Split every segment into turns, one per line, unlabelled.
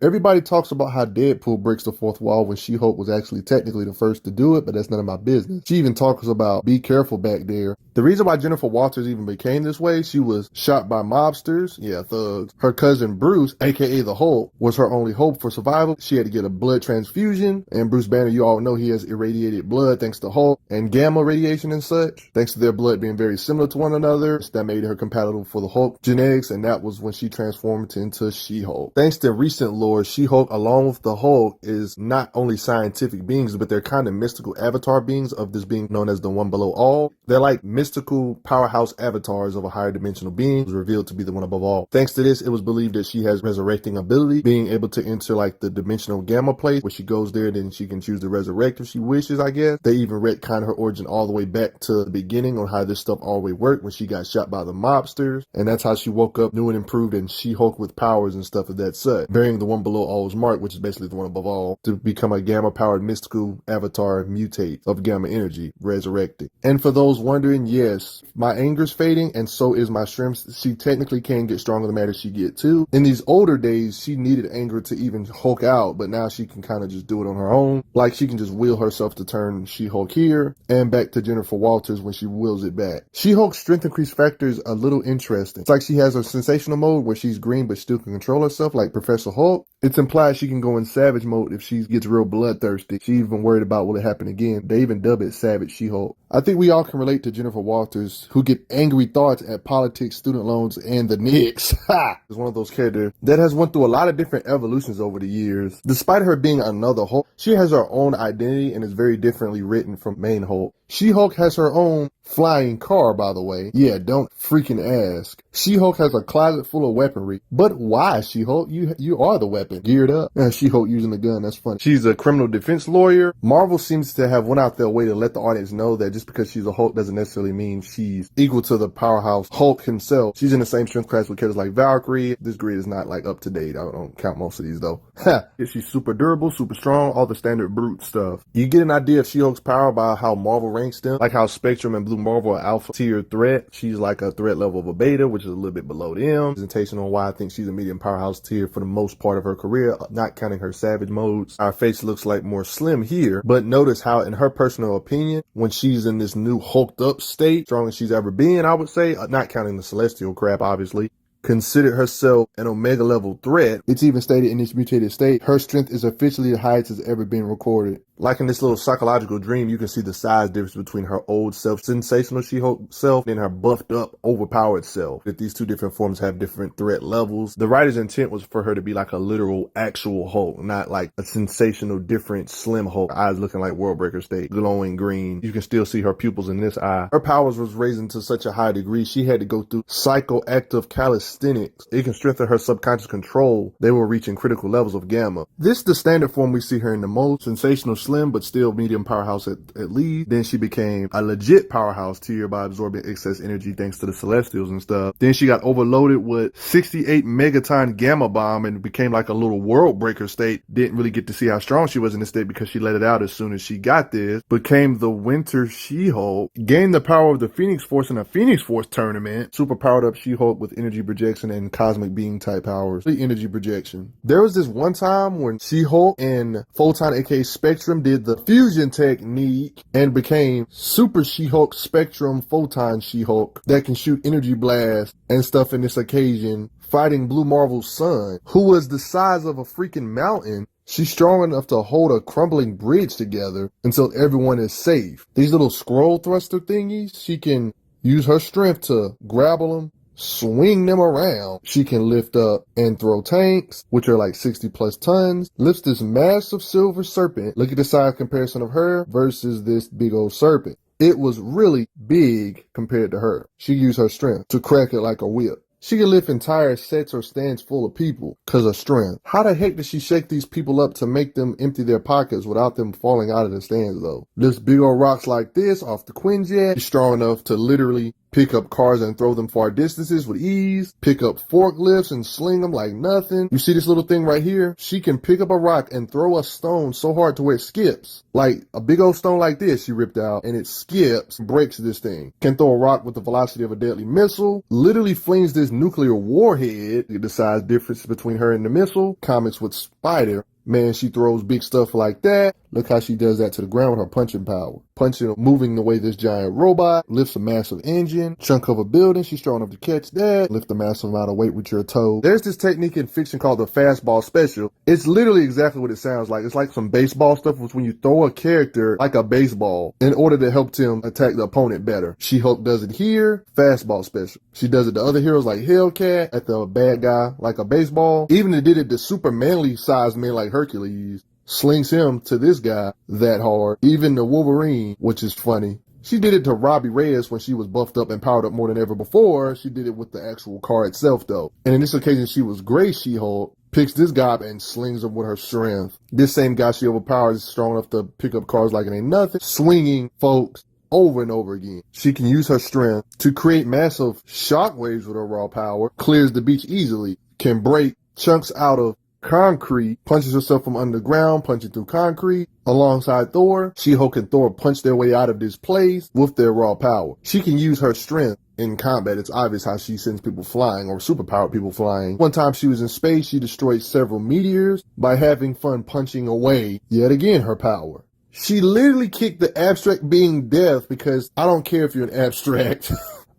Everybody talks about how Deadpool breaks the fourth wall when She-Hulk was actually technically the first to do it, but that's none of my business. She even talks about be careful back there. The reason why Jennifer Walters even became this way, she was shot by mobsters, thugs. Her cousin Bruce, aka the Hulk, was her only hope for survival. She had to get a blood transfusion, and Bruce Banner, you all know he has irradiated blood thanks to Hulk and gamma radiation and such. Thanks to their blood being very similar to one another, that made her compatible for the Hulk genetics, and that was when she transformed into She-Hulk. Thanks to recent lore, She-Hulk, along with the Hulk, is not only scientific beings, but they're kind of mystical avatar beings of this being known as the One Below All. They're like mystical powerhouse avatars of a higher dimensional being, was revealed to be the one above all. Thanks to this, it was believed that she has resurrecting ability, being able to enter like the dimensional gamma place, where she goes there, then she can choose to resurrect if she wishes, I guess. They even retcon her origin all the way back to the beginning on how this stuff always worked when she got shot by the mobsters, and that's how she woke up new and improved and She-Hulk with powers and stuff of that such, bearing the One Below All's mark, which is basically the one above all, to become a gamma-powered mystical avatar mutate of gamma energy, resurrected. And for those wondering, yes, my anger's fading, and so is my strength. She technically can get stronger the matter she get too. In these older days, she needed anger to even Hulk out, but now she can kind of just do it on her own. Like she can just will herself to turn She-Hulk here, and back to Jennifer Walters when she wills it back. She-Hulk's strength increase factor is a little interesting. It's like she has a sensational mode where she's green but still can control herself like Professor Hulk. It's implied she can go in savage mode if she gets real bloodthirsty. She even worried about will it happen again. They even dub it Savage She-Hulk. I think we all can relate to Jennifer Walters, who get angry thoughts at politics, student loans, and the Knicks. Ha! Is one of those characters that has went through a lot of different evolutions over the years. Despite her being another Hulk, she has her own identity and is very differently written from main Hulk. She-Hulk has her own flying car, by the way. Yeah, don't freaking ask. She-Hulk has a closet full of weaponry. But why, She-Hulk? You are the weapon. Geared up. She-Hulk using the gun, that's funny. She's a criminal defense lawyer. Marvel seems to have went out their way to let the audience know that just because she's a Hulk doesn't necessarily mean she's equal to the powerhouse Hulk himself. She's in the same strength class with characters like Valkyrie. This grid is not like up to date. I don't count most of these though. Ha! She's super durable, super strong, all the standard brute stuff. You get an idea of She-Hulk's power by how Marvel ranks them. Like how Spectrum and Blue Marvel are alpha tier threat. She's like a threat level of a beta, which is a little bit below them. Presentation on why I think she's a medium powerhouse tier for the most part of her career, not counting her savage modes. Our face looks like more slim here, but notice how in her personal opinion, when she's in this new hulked up state, strongest she's ever been, I would say, not counting the celestial crap, obviously, considered herself an Omega level threat. It's even stated in this mutated state, her strength is officially the highest it's ever been recorded. Like in this little psychological dream, you can see the size difference between her old self, sensational She-Hulk self, and her buffed up, overpowered self. That these two different forms have different threat levels. The writer's intent was for her to be like a literal, actual Hulk, not like a sensational, different, slim Hulk. Eyes looking like Worldbreaker state, glowing green. You can still see her pupils in this eye. Her powers was raised to such a high degree, she had to go through psychoactive calisthenics. It can strengthen her subconscious control. They were reaching critical levels of gamma. This is the standard form we see her in the most. Sensational, slim, but still medium powerhouse at least. Then she became a legit powerhouse tier by absorbing excess energy thanks to the Celestials and stuff. Then she got overloaded with 68 megaton gamma bomb and became like a little world breaker state. Didn't really get to see how strong she was in this state because she let it out as soon as she got this. Became the Winter She-Hulk. Gained the power of the Phoenix Force in a Phoenix Force tournament. Super powered up She-Hulk with energy projection and cosmic being type powers. The energy projection. There was this one time when She-Hulk and Photon aka Spectrum did the fusion technique and became Super She-Hulk Spectrum Photon She-Hulk that can shoot energy blasts and stuff in this occasion, fighting Blue Marvel's son, who was the size of a freaking mountain. She's strong enough to hold a crumbling bridge together until everyone is safe. These little scroll thruster thingies, she can use her strength to grapple them, swing them around. She can lift up and throw tanks, which are like 60 plus tons. Lifts this massive silver serpent. Look at the size comparison of her versus this big old serpent. It was really big compared to her. She used her strength to crack it like a whip. She can lift entire sets or stands full of people because of strength. How the heck does she shake these people up to make them empty their pockets without them falling out of the stands though? Lifts big old rocks like this off the Quinjet. She's strong enough to literally pick up cars and throw them far distances with ease, pick up forklifts and sling them like nothing. You see this little thing right here? She can pick up a rock and throw a stone so hard to where it skips. Like a big old stone like this she ripped out, and it skips, breaks this thing. Can throw a rock with the velocity of a deadly missile, literally flings this nuclear warhead. The size difference between her and the missile. Comics with Spider. Man, she throws big stuff like that. Look how she does that to the ground with her punching power. Punching, moving away this giant robot, lifts a massive engine, chunk of a building. She's strong enough to catch that, lift a massive amount of weight with your toe. There's this technique in fiction called the Fastball Special. It's literally exactly what it sounds like. It's like some baseball stuff, which when you throw a character like a baseball in order to help them attack the opponent better. She-Hulk does it here, Fastball Special. She does it to other heroes like Hellcat, at the bad guy like a baseball. Even it did it to super manly sized men like Hercules. Slings him to this guy that hard. Even the Wolverine, which is funny. She did it to Robbie Reyes when she was buffed up and powered up more than ever before. She did it with the actual car itself though. And in this occasion she was Gray She-Hulk. Picks this guy up and slings him with her strength. This same guy she overpowers is strong enough to pick up cars like it ain't nothing. Swinging folks over and over again. She can use her strength to create massive shockwaves with her raw power. Clears the beach easily. Can break chunks out of concrete, punches herself from underground, punching through concrete. Alongside Thor, She-Hulk and Thor punch their way out of this place with their raw power. She can use her strength in combat. It's obvious how she sends people flying, or superpowered people flying. One time she was in space, she destroyed several meteors by having fun punching away, yet again, her power. She literally kicked the abstract being death because I don't care if you're an abstract.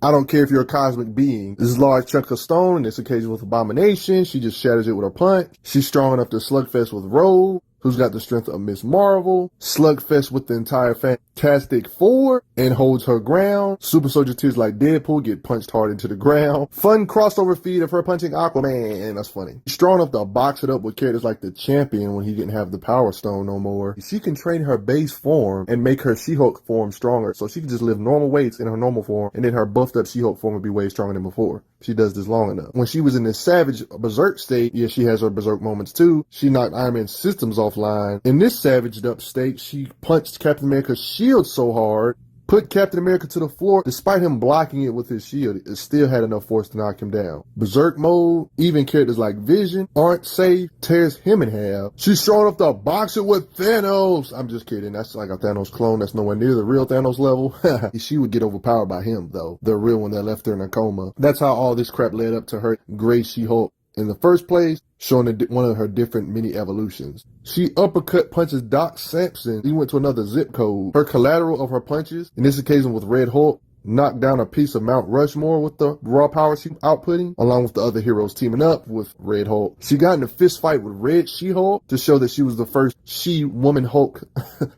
I don't care if you're a cosmic being. This large chunk of stone, in this occasion with Abomination, she just shatters it with her punch. She's strong enough to slugfest with Rogue, who's got the strength of Miss Marvel, slugfest with the entire Fantastic Four, and holds her ground. Super soldier tears like Deadpool get punched hard into the ground. Fun crossover feed of her punching Aquaman. That's funny. Strong enough to box it up with characters like the Champion when he didn't have the Power Stone no more. She can train her base form and make her She-Hulk form stronger, so she can just lift normal weights in her normal form, and then her buffed up She-Hulk form would be way stronger than before. She does this long enough. When she was in this savage berserk state, yeah, she has her berserk moments too. She knocked Iron Man's systems offline. In this savaged up state, she punched Captain America's shield so hard, put Captain America to the floor. Despite him blocking it with his shield, it still had enough force to knock him down. Berserk mode, even characters like Vision aren't safe, tears him in half. She's strong enough to box it with Thanos. I'm just kidding. That's like a Thanos clone. That's nowhere near the real Thanos level. She would get overpowered by him though. The real one that left her in a coma. That's how all this crap led up to her Gray She-Hulk in the first place, showing one of her different mini evolutions. She uppercut punches Doc Samson. He went to another zip code. Her collateral of her punches, in this occasion with Red Hulk, knocked down a piece of Mount Rushmore with the raw power she outputting, along with the other heroes teaming up with Red Hulk. She got in a fist fight with Red She-Hulk to show that she was the first She-Woman Hulk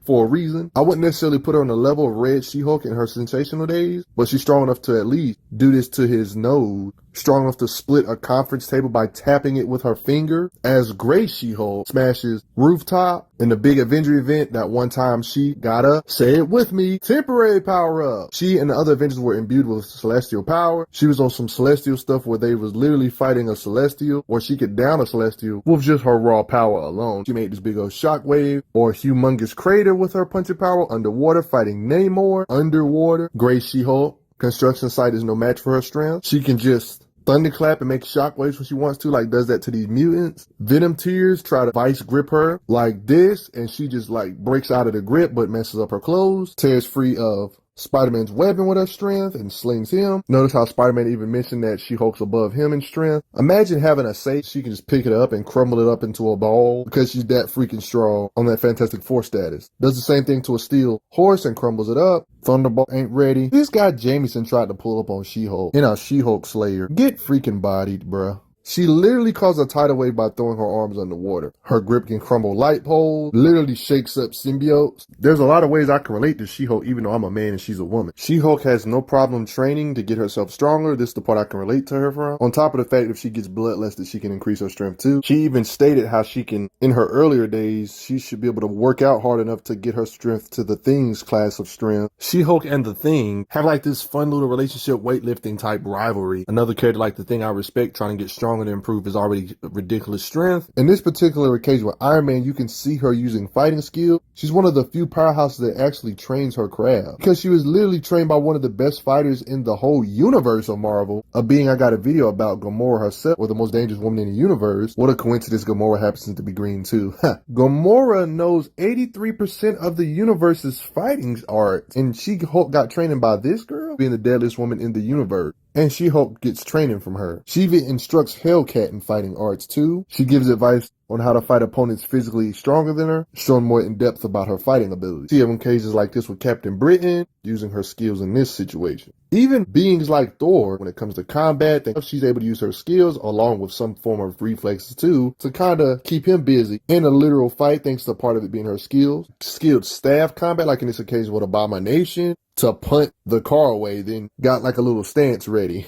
for a reason. I wouldn't necessarily put her on the level of Red She-Hulk in her sensational days, but she's strong enough to at least do this to his nose. Strong enough to split a conference table by tapping it with her finger. As Gray She-Hulk smashes Rooftop in the big Avenger event, that one time she got a, say it with me, temporary power up. She and the other Avengers were imbued with celestial power. She was on some celestial stuff where they was literally fighting a celestial, or she could down a celestial with just her raw power alone. She made this big old shockwave or humongous crater with her punching power underwater, fighting Namor underwater. Gray She-Hulk construction site is no match for her strength. She can just thunderclap and make shockwaves when she wants to, like does that to these mutants. Venom Tears try to vice grip her like this, and she just like breaks out of the grip but messes up her clothes. Tears free of Spider-Man's weapon with her strength and slings him. Notice how Spider-Man even mentioned that She-Hulk's above him in strength. Imagine having a safe, she can just pick it up and crumble it up into a ball because she's that freaking strong on that Fantastic Four status. Does the same thing to a steel horse and crumbles it up. Thunderbolt ain't ready. This guy Jameson tried to pull up on She-Hulk in our She-Hulk Slayer. Get freaking bodied, bruh. She literally caused a tidal wave by throwing her arms underwater. Her grip can crumble light poles, literally shakes up symbiotes. There's a lot of ways I can relate to She-Hulk, even though I'm a man and she's a woman. She-Hulk has no problem training to get herself stronger. This is the part I can relate to her from. On top of the fact if she gets bloodlusted, she can increase her strength too. She even stated how she can, in her earlier days, she should be able to work out hard enough to get her strength to the Thing's class of strength. She-Hulk and the Thing have like this fun little relationship weightlifting type rivalry. Another character like the Thing I respect trying to get strong stronger to improve his already ridiculous strength. In this particular occasion with Iron Man, you can see her using fighting skill. She's one of the few powerhouses that actually trains her craft, because she was literally trained by one of the best fighters in the whole universe of Marvel, a being I got a video about, Gamora herself, or the most dangerous woman in the universe. What a coincidence, Gamora happens to be green too. Gamora knows 83% of the universe's fighting arts, and She-Hulk got training by this girl, being the deadliest woman in the universe. And She-Hulk gets training from her. She even instructs Hellcat in fighting arts too. She gives advice on how to fight opponents physically stronger than her, showing more in depth about her fighting abilities. She having cases like this with Captain Britain, using her skills in this situation. Even beings like Thor, when it comes to combat, she's able to use her skills along with some form of reflexes too, to kind of keep him busy in a literal fight, thanks to part of it being her skills. Skilled staff combat, like in this occasion with Abomination, to punt the car away, then got like a little stance ready.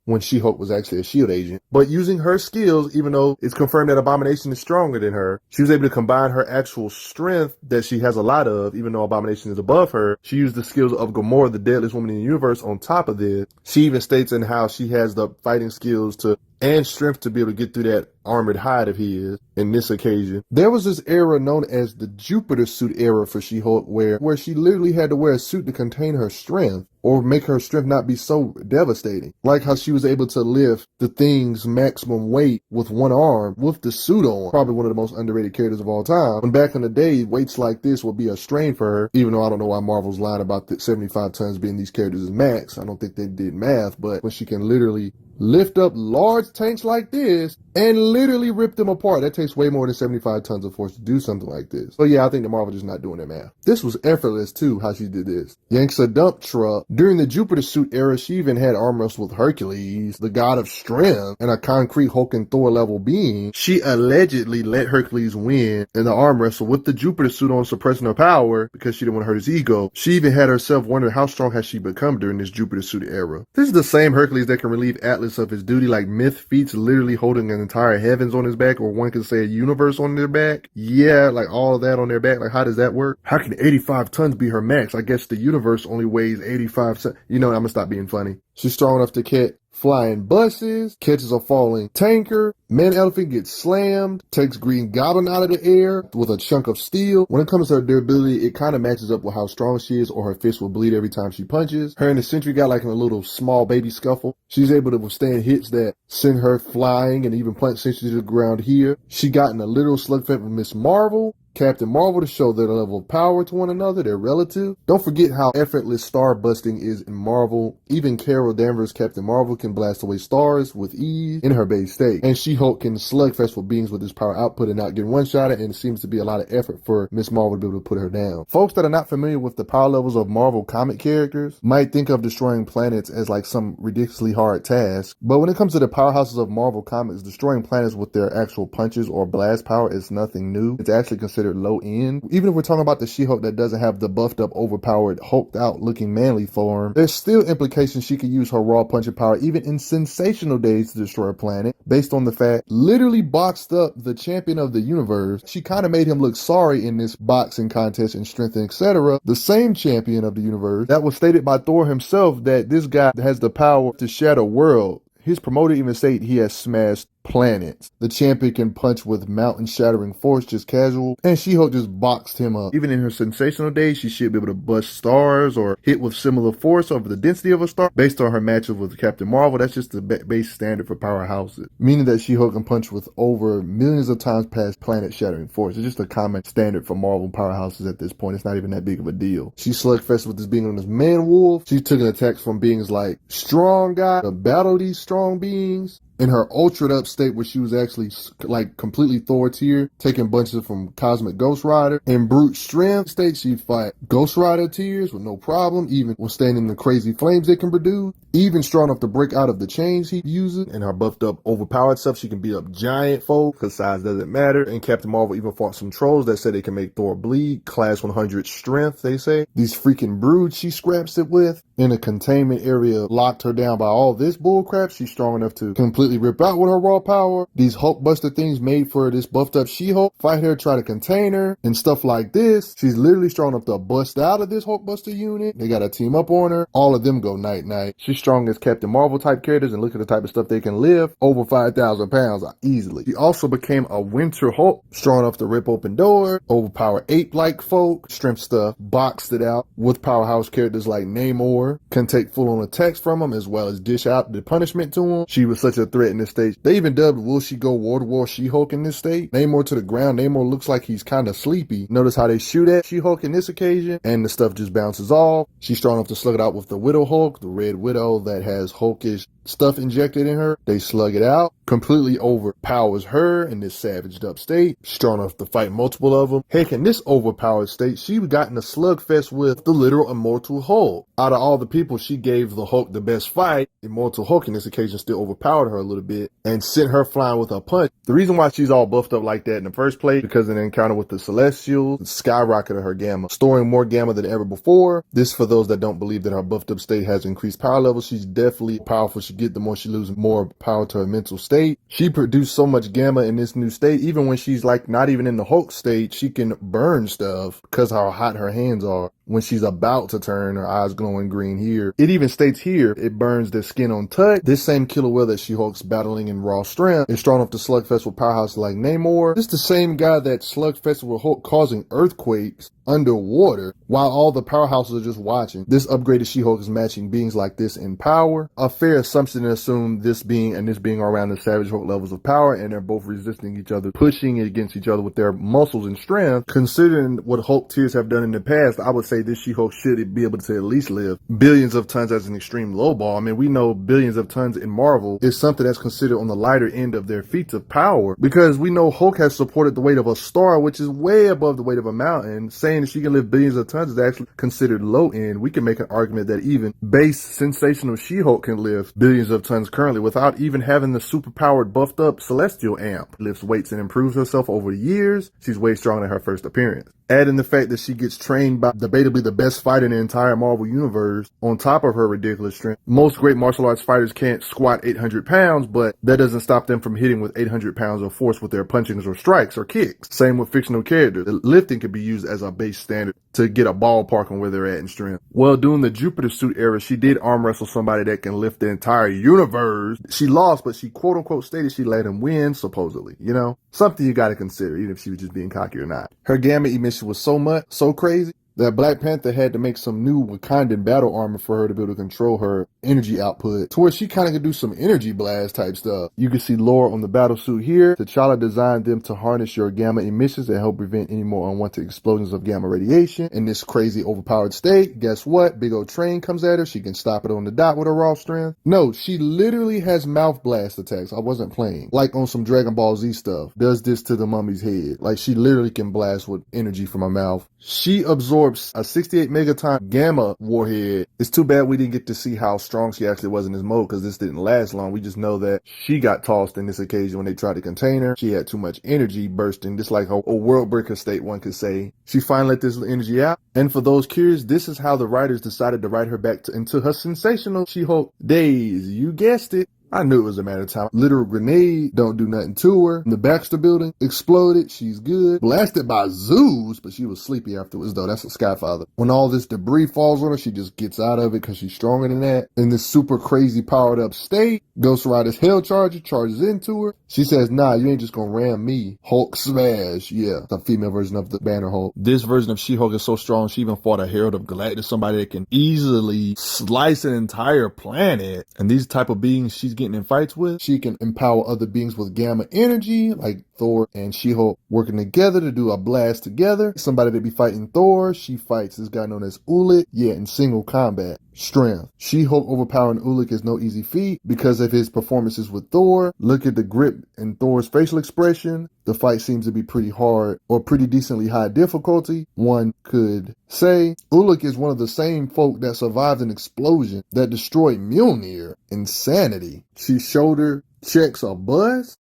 When She-Hulk was actually a S.H.I.E.L.D. agent. But using her skills, even though it's confirmed that Abomination is stronger than her, she was able to combine her actual strength that she has a lot of, even though Abomination is above her. She used the skills of Gamora, the deadliest woman in the universe, on top of this. She even states in how she has the fighting skills to and strength to be able to get through that armored hide of his in this occasion. There was this era known as the Jupiter suit era for She-Hulk where she literally had to wear a suit to contain her strength or make her strength not be so devastating. Like how she was able to lift the Thing's maximum weight with one arm with the suit on. Probably one of the most underrated characters of all time. When back in the day, weights like this would be a strain for her, even though I don't know why Marvel's lying about the 75 tons being these characters' max. I don't think they did math, but when she can literally lift up large tanks like this and literally rip them apart. That takes way more than 75 tons of force to do something like this. So yeah, I think the Marvel just not doing their math. This was effortless too, how she did this. Yanks a dump truck. During the Jupiter suit era, she even had arm wrestle with Hercules, the god of strength, and a concrete Hulk and Thor level being. She allegedly let Hercules win in the arm wrestle with the Jupiter suit on, suppressing her power because she didn't want to hurt his ego. She even had herself wonder how strong has she become during this Jupiter suit era. This is the same Hercules that can relieve Atlas of his duty, like myth feats, literally holding an entire heavens on his back, or one could say a universe on their back. Yeah, like all of that on their back. Like, how does that work? How can 85 tons be her max? I guess the universe only weighs 85 tons. You know, I'm gonna stop being funny. She's strong enough to catch flying buses, catches a falling tanker, Man Elephant gets slammed, takes Green Goblin out of the air with a chunk of steel. When it comes to her durability, it kind of matches up with how strong she is, or her fist will bleed every time she punches. Her and the Sentry got like in a little small baby scuffle. She's able to withstand hits that send her flying and even punch Sentry to the ground here. She got in a literal slugfest with Miss Marvel, Captain Marvel, to show their level of power to one another, their relative. Don't forget how effortless star busting is in Marvel. Even Carol Danvers, Captain Marvel, can blast away stars with ease in her base state. And She-Hulk can slugfest with beings with his power output and not get one-shotted, and it seems to be a lot of effort for Miss Marvel to be able to put her down. Folks that are not familiar with the power levels of Marvel comic characters might think of destroying planets as like some ridiculously hard task, but when it comes to the powerhouses of Marvel comics, destroying planets with their actual punches or blast power is nothing new. It's actually considered low end. Even if we're talking about the She-Hulk that doesn't have the buffed up, overpowered, hulked out looking manly form, there's still implications she could use her raw punching power even in sensational days to destroy a planet, based on the fact literally boxed up the champion of the universe. She kind of made him look sorry in this boxing contest and strength, etc. The same champion of the universe that was stated by Thor himself that this guy has the power to shatter world. His promoter even stated he has smashed planets. The champion can punch with mountain-shattering force, just casual, and She-Hulk just boxed him up. Even in her sensational days, she should be able to bust stars or hit with similar force over the density of a star. Based on her matchup with Captain Marvel, that's just the base standard for powerhouses, meaning that She-Hulk can punch with over millions of times past planet-shattering force. It's just a common standard for Marvel powerhouses at this point. It's not even that big of a deal. She slugfested with this being on this man-wolf. She took attacks from beings like Strong Guy to battle these strong beings. In her ultra up state, where she was actually like completely Thor tier, taking bunches from Cosmic Ghost Rider. In brute strength state, she'd fight Ghost Rider tiers with no problem, even withstanding the crazy flames they can produce. Even strong enough to break out of the chains he uses. In her buffed up, overpowered stuff, she can beat up giant foes, because size doesn't matter. And Captain Marvel even fought some trolls that said they can make Thor bleed. Class 100 strength, they say. These freaking broods she scraps it with. In a containment area, locked her down by all this bullcrap. She's strong enough to completely completely rip out with her raw power. These Hulkbuster things made for this buffed up She-Hulk fight her, try to contain her, and stuff like this. She's literally strong enough to bust out of this Hulkbuster unit. They gotta team up on her. All of them go night-night. She's strong as Captain Marvel type characters, and look at the type of stuff they can lift. Over 5,000 pounds easily. She also became a Winter Hulk, strong enough to rip open doors, overpower ape-like folk, strength stuff, boxed it out with powerhouse characters like Namor, can take full-on attacks from them as well as dish out the punishment to him. She was such a threat in this stage. They even dubbed Will She Go War She-Hulk in this state. Namor to the ground. Namor looks like he's kind of sleepy. Notice how they shoot at She-Hulk in this occasion, and the stuff just bounces off. She's strong enough to slug it out with the Widow Hulk, the Red Widow that has Hulkish stuff injected in her. They slug it out, completely overpowers her in this savaged up state, strong enough to fight multiple of them. Heck, in this overpowered state, she got in a slugfest with the literal Immortal Hulk. Out of all the people, she gave the Hulk the best fight. Immortal Hulk in this occasion still overpowered her a little bit and sent her flying with a punch. The reason why she's all buffed up like that in the first place, because in an encounter with the Celestials, skyrocketed her gamma, storing more gamma than ever before. This for those that don't believe that her buffed up state has increased power levels. She's definitely powerful. She get the more she loses more power to her mental state. She produced so much gamma in this new state, even when she's like not even in the Hulk state, she can burn stuff because how hot her hands are. When she's about to turn, her eyes glowing green here. It even states here, it burns their skin on touch. This same killer whale that She-Hulk's battling in raw strength is strong enough to slugfest with powerhouses like Namor. This is the same guy that slugfested with Hulk causing earthquakes underwater while all the powerhouses are just watching. This upgraded She-Hulk is matching beings like this in power. A fair assumption to assume this being and this being are around the Savage Hulk levels of power, and they're both resisting each other, pushing against each other with their muscles and strength. Considering what Hulk tiers have done in the past, I would say this She-Hulk should be able to at least live billions of tons as an extreme lowball. I mean, we know billions of tons in Marvel is something that's considered on the lighter end of their feats of power, because we know Hulk has supported the weight of a star, which is way above the weight of a mountain. Saying that she can live billions of tons is actually considered low end. We can make an argument that even base sensational She-Hulk can lift billions of tons currently without even having the superpowered buffed up Celestial amp. Lifts weights and improves herself over the years. She's way stronger than her first appearance. Add in the fact that she gets trained by debatably the best fighter in the entire Marvel universe on top of her ridiculous strength. Most great martial arts fighters can't squat 800 pounds, but that doesn't stop them from hitting with 800 pounds of force with their punchings or strikes or kicks. Same with fictional characters. Lifting can be used as a base standard to get a ballpark on where they're at in strength. Well, during the Jupiter suit era, she did arm wrestle somebody that can lift the entire universe. She lost, but she quote unquote stated she let him win, supposedly. You know, something you gotta consider, even if she was just being cocky or not. Her gamma emission was so crazy that Black Panther had to make some new Wakandan battle armor for her to be able to control her energy output, to where she kind of could do some energy blast type stuff. You can see Laura on the battle suit here. T'Challa designed them to harness your gamma emissions and help prevent any more unwanted explosions of gamma radiation. In this crazy overpowered state, guess what? Big old train comes at her. She can stop it on the dot with her raw strength. No, she literally has mouth blast attacks. I wasn't playing. Like on some Dragon Ball Z stuff. Does this to the mummy's head. Like she literally can blast with energy from her mouth. She absorbs a 68 megaton gamma warhead. It's too bad we didn't get to see how strong she actually was in this mode, because this didn't last long. We just know that she got tossed in this occasion when they tried to contain her. She had too much energy bursting, just like a world breaker state, one could say. She finally let this energy out. And for those curious, this is how the writers decided to write her back into her sensational She-Hulk days. You guessed it. I knew it was a matter of time. Literal grenade, don't do nothing to her. The Baxter building exploded, she's good. Blasted by Zeus, but she was sleepy afterwards though. That's a Skyfather. When all this debris falls on her, she just gets out of it because she's stronger than that. In this super crazy powered up state, Ghost Rider's Hell Charger charges into her. She says, nah, you ain't just gonna ram me. Hulk smash. Yeah, the female version of the Banner Hulk. This version of She-Hulk is so strong, she even fought a Herald of Galactus, somebody that can easily slice an entire planet. And these type of beings she's getting in fights with, she can empower other beings with gamma energy, like Thor and She-Hulk working together to do a blast together. Somebody that be fighting Thor, she fights this guy known as Ulik, in single combat. Strength. She-Hulk overpowering Ulik is no easy feat because of his performances with Thor. Look at the grip in Thor's facial expression. The fight seems to be pretty hard or pretty decently high difficulty, one could say. Ulik is one of the same folk that survived an explosion that destroyed Mjolnir. Insanity. She shoulder checks a bus,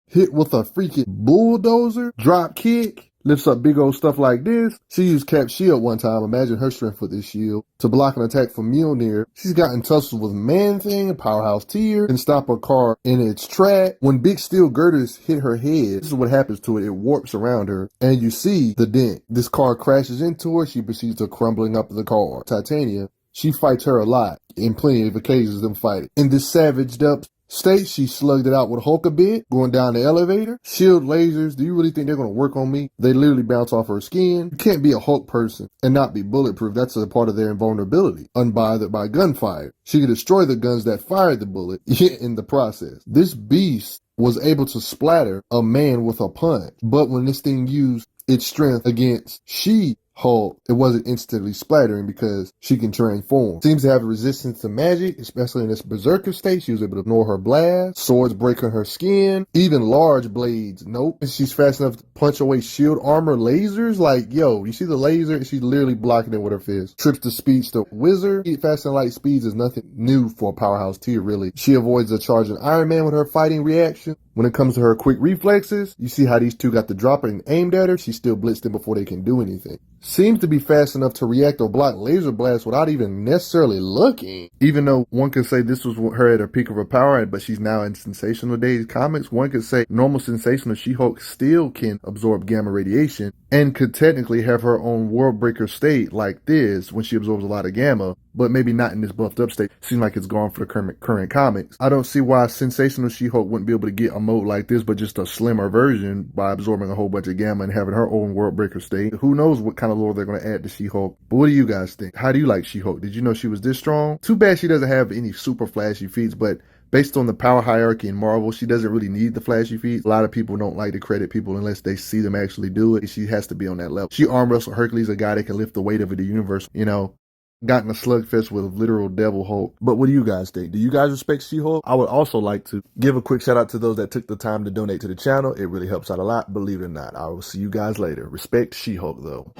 hit with a freaking bulldozer, drop kick. lifts up big old stuff like this. She used Cap's shield one time, imagine her strength with this shield, to block an attack from Mjolnir. She's gotten tussles with Man-Thing, Powerhouse Tier, and stop a car in its track. When big steel girders hit her head, this is what happens to it. It warps around her, and you see the dent. This car crashes into her. She proceeds to crumbling up the car. Titania, she fights her a lot. In plenty of occasions, them fighting. In this savaged up state, she slugged it out with Hulk a bit, going down the elevator. Shield lasers, do you really think they're going to work on me? They literally bounce off her skin. You can't be a Hulk person and not be bulletproof. That's a part of their invulnerability, unbothered by gunfire. She could destroy the guns that fired the bullet in the process. This beast was able to splatter a man with a punch, but when this thing used its strength against Hulk, it wasn't instantly splattering because she can transform. Seems to have a resistance to magic, especially in this berserker state. She was able to ignore her blast. Swords break on her skin. Even large blades. Nope. She's fast enough to punch away shield armor lasers. Like, yo, you see the laser? She's literally blocking it with her fist. Trips the speeds to wizard. Fast and light speeds is nothing new for a powerhouse tier, really. She avoids a charging Iron Man with her fighting reaction. When it comes to her quick reflexes, you see how these two got the dropper and aimed at her. She still blitzed them before they can do anything. Seems to be fast enough to react or block laser blasts without even necessarily looking. Even though one could say this was her at her peak of her power, but she's now in Sensational Days comics, one could say normal Sensational She-Hulk still can absorb gamma radiation and could technically have her own world breaker state like this when she absorbs a lot of gamma, but maybe not in this buffed up state. Seems like it's gone for the current comics. I don't see why Sensational She-Hulk wouldn't be able to get a mode like this, but just a slimmer version by absorbing a whole bunch of gamma and having her own world breaker state. Who knows what kind of lore they're going to add to She-Hulk. But what do you guys think? How do you like She-Hulk? Did you know she was this strong? Too bad she doesn't have any super flashy feats, but based on the power hierarchy in Marvel, she doesn't really need the flashy feats. A lot of people don't like to credit people unless they see them actually do it. She has to be on that level. She arm wrestled Hercules, a guy that can lift the weight of the universe, you know. Got in a slugfest with a literal devil Hulk. But what do you guys think? Do you guys respect She-Hulk? I would also like to give a quick shout out to those that took the time to donate to the channel. It really helps out a lot, believe it or not. I will see you guys later. Respect She-Hulk though.